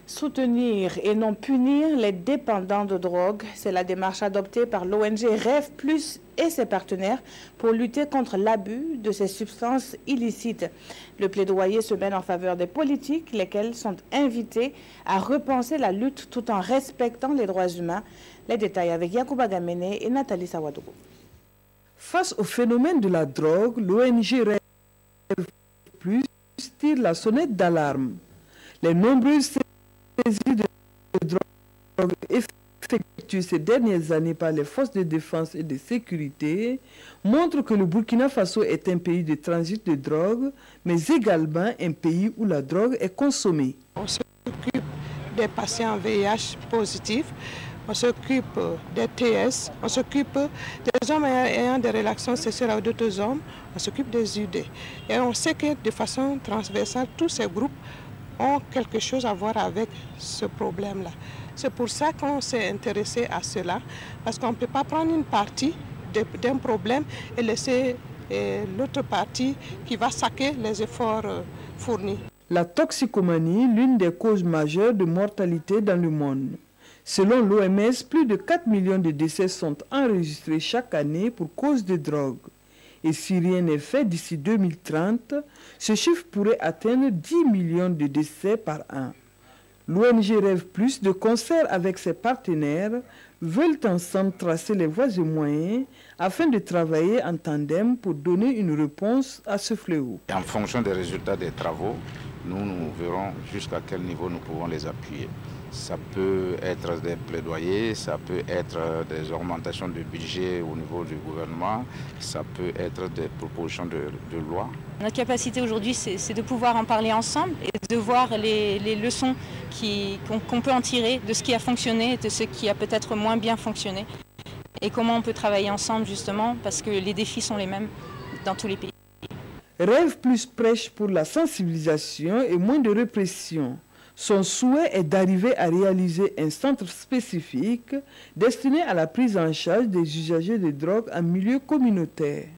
Soutenir et non punir les dépendants de drogue, c'est la démarche adoptée par l'ONG Rêve Plus et ses partenaires pour lutter contre l'abus de ces substances illicites. Le plaidoyer se mène en faveur des politiques, lesquels sont invités à repenser la lutte tout en respectant les droits humains. Les détails avec Yacouba Gamene et Nathalie Sawadougou. Face au phénomène de la drogue, l'ONG Rêve Plus tire la sonnette d'alarme. Les nombreuses saisies de drogue effectuées ces dernières années par les forces de défense et de sécurité montrent que le Burkina Faso est un pays de transit de drogue, mais également un pays où la drogue est consommée. On s'occupe des patients VIH positifs, on s'occupe des TS, on s'occupe des hommes ayant des relations sexuelles avec d'autres hommes, on s'occupe des UD. Et on sait que de façon transversale, tous ces groupes ont quelque chose à voir avec ce problème-là. C'est pour ça qu'on s'est intéressé à cela, parce qu'on ne peut pas prendre une partie d'un problème et laisser l'autre partie qui va saquer les efforts fournis. La toxicomanie, l'une des causes majeures de mortalité dans le monde. Selon l'OMS, plus de 4 millions de décès sont enregistrés chaque année pour cause de drogue. Et si rien n'est fait d'ici 2030, ce chiffre pourrait atteindre 10 millions de décès par an. L'ONG Rêve Plus, de concert avec ses partenaires, veulent ensemble tracer les voies et moyens afin de travailler en tandem pour donner une réponse à ce fléau. En fonction des résultats des travaux, nous verrons jusqu'à quel niveau nous pouvons les appuyer. Ça peut être des plaidoyers, ça peut être des augmentations de budget au niveau du gouvernement, ça peut être des propositions de loi. Notre capacité aujourd'hui, c'est de pouvoir en parler ensemble et de voir les leçons qu'on peut en tirer de ce qui a fonctionné et de ce qui a peut-être moins bien fonctionné. Et comment on peut travailler ensemble justement, parce que les défis sont les mêmes dans tous les pays. Rêve Plus prêche pour la sensibilisation et moins de répression. Son souhait est d'arriver à réaliser un centre spécifique destiné à la prise en charge des usagers de drogue en milieu communautaire.